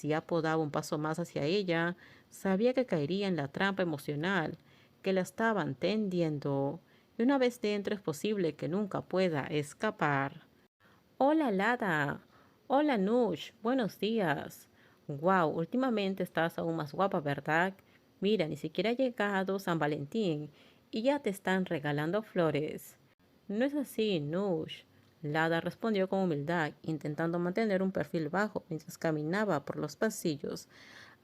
Si Apo daba un paso más hacia ella, sabía que caería en la trampa emocional que la estaban tendiendo. Y una vez dentro es posible que nunca pueda escapar. Hola Lada. Hola Nush. Buenos días. Wow, últimamente estás aún más guapa, ¿verdad? Mira, ni siquiera ha llegado San Valentín y ya te están regalando flores. No es así, Nush. Lada respondió con humildad, intentando mantener un perfil bajo mientras caminaba por los pasillos.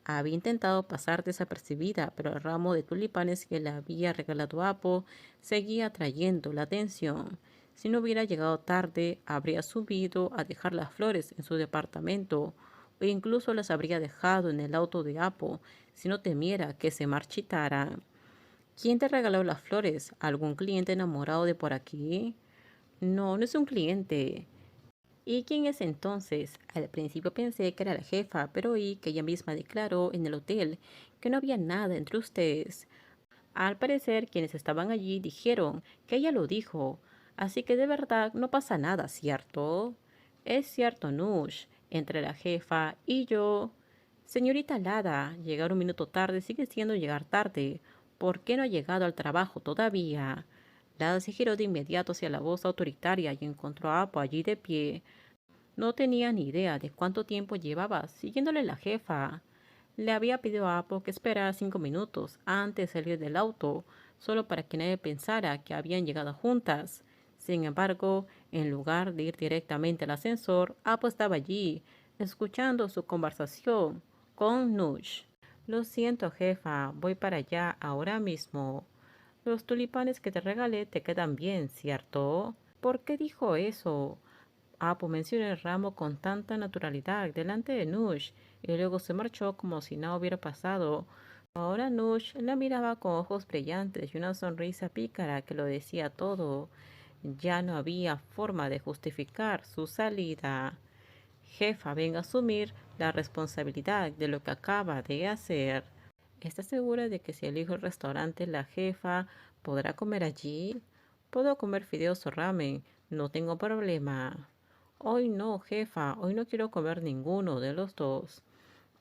Había intentado pasar desapercibida, pero el ramo de tulipanes que le había regalado Apo seguía atrayendo la atención. Si no hubiera llegado tarde, habría subido a dejar las flores en su departamento o incluso las habría dejado en el auto de Apo si no temiera que se marchitaran. ¿Quién te regaló las flores? ¿Algún cliente enamorado de por aquí? No, no es un cliente. ¿Y quién es entonces? Al principio pensé que era la jefa, pero oí que ella misma declaró en el hotel que no había nada entre ustedes. Al parecer, quienes estaban allí dijeron que ella lo dijo, así que de verdad no pasa nada, ¿cierto? Es cierto, Nush, entre la jefa y yo. Señorita Lada, llegar un minuto tarde sigue siendo llegar tarde. ¿Por qué no ha llegado al trabajo todavía? Lada se giró de inmediato hacia la voz autoritaria y encontró a Apo allí de pie. No tenía ni idea de cuánto tiempo llevaba siguiéndole la jefa. Le había pedido a Apo que esperara 5 minutos antes de salir del auto, solo para que nadie pensara que habían llegado juntas. Sin embargo, en lugar de ir directamente al ascensor, Apo estaba allí, escuchando su conversación con Nush. Lo siento, jefa, voy para allá ahora mismo. Los tulipanes que te regalé te quedan bien, ¿cierto? ¿Por qué dijo eso? Apu mencionó el ramo con tanta naturalidad delante de Nush y luego se marchó como si nada hubiera pasado. Ahora Nush la miraba con ojos brillantes y una sonrisa pícara que lo decía todo. Ya no había forma de justificar su salida. Jefa, venga a asumir la responsabilidad de lo que acaba de hacer. ¿Está segura de que si elijo el restaurante, la jefa podrá comer allí? Puedo comer fideos o ramen, no tengo problema. Hoy no, jefa, hoy no quiero comer ninguno de los dos.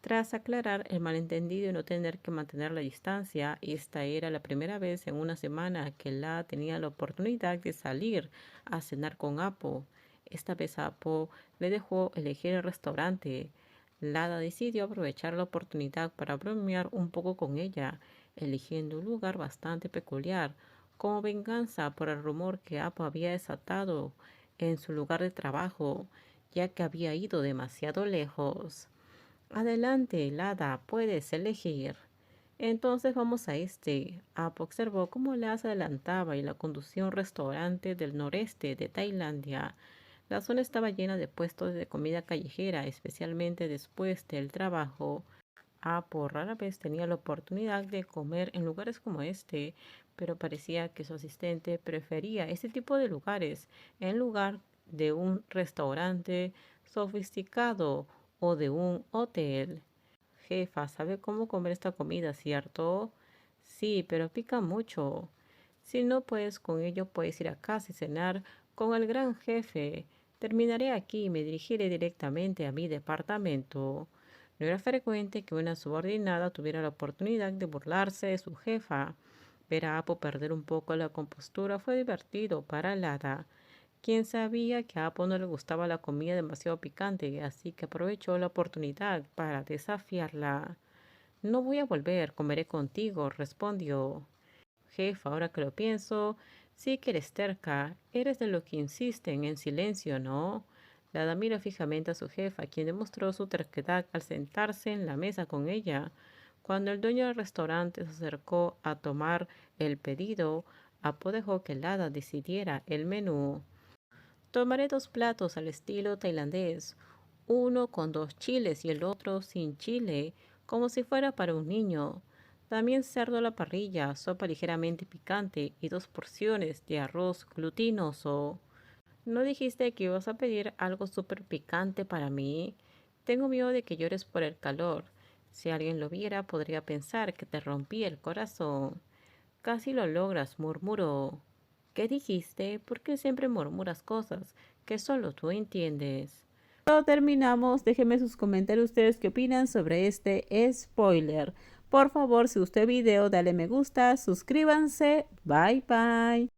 Tras aclarar el malentendido y no tener que mantener la distancia, esta era la primera vez en una semana que la tenía la oportunidad de salir a cenar con Apo. Esta vez Apo le dejó elegir el restaurante. Lada decidió aprovechar la oportunidad para bromear un poco con ella, eligiendo un lugar bastante peculiar, como venganza por el rumor que Apo había desatado en su lugar de trabajo, ya que había ido demasiado lejos. Adelante, Lada, puedes elegir. Entonces vamos a este. Apo observó cómo Lada se adelantaba y la conducía a un restaurante del noreste de Tailandia. La zona estaba llena de puestos de comida callejera, especialmente después del trabajo. Apo rara vez tenía la oportunidad de comer en lugares como este, pero parecía que su asistente prefería este tipo de lugares en lugar de un restaurante sofisticado o de un hotel. Jefa, ¿sabe cómo comer esta comida, cierto? Sí, pero pica mucho. Si no puedes con ello, puedes ir a casa y cenar con el gran jefe. Terminaré aquí y me dirigiré directamente a mi departamento. No era frecuente que una subordinada tuviera la oportunidad de burlarse de su jefa. Ver a Apo perder un poco la compostura fue divertido para Lada, quien sabía que a Apo no le gustaba la comida demasiado picante, así que aprovechó la oportunidad para desafiarla. No voy a volver, comeré contigo, respondió. Jefa, ahora que lo pienso, sí que eres terca, eres de los que insisten en silencio, ¿no? Lada miró fijamente a su jefa, quien demostró su terquedad al sentarse en la mesa con ella. Cuando el dueño del restaurante se acercó a tomar el pedido, Apo dejó que Lada decidiera el menú. Tomaré 2 platos al estilo tailandés, uno con 2 chiles y el otro sin chile, como si fuera para un niño. También cerdo a la parrilla, sopa ligeramente picante y 2 porciones de arroz glutinoso. ¿No dijiste que ibas a pedir algo súper picante para mí? Tengo miedo de que llores por el calor. Si alguien lo viera, podría pensar que te rompí el corazón. Casi lo logras, murmuró. ¿Qué dijiste? ¿Por qué siempre murmuras cosas que solo tú entiendes? Cuando terminamos, déjenme sus comentarios ustedes qué opinan sobre este spoiler. Por favor, si gustó el video, dale me gusta, suscríbanse. Bye bye.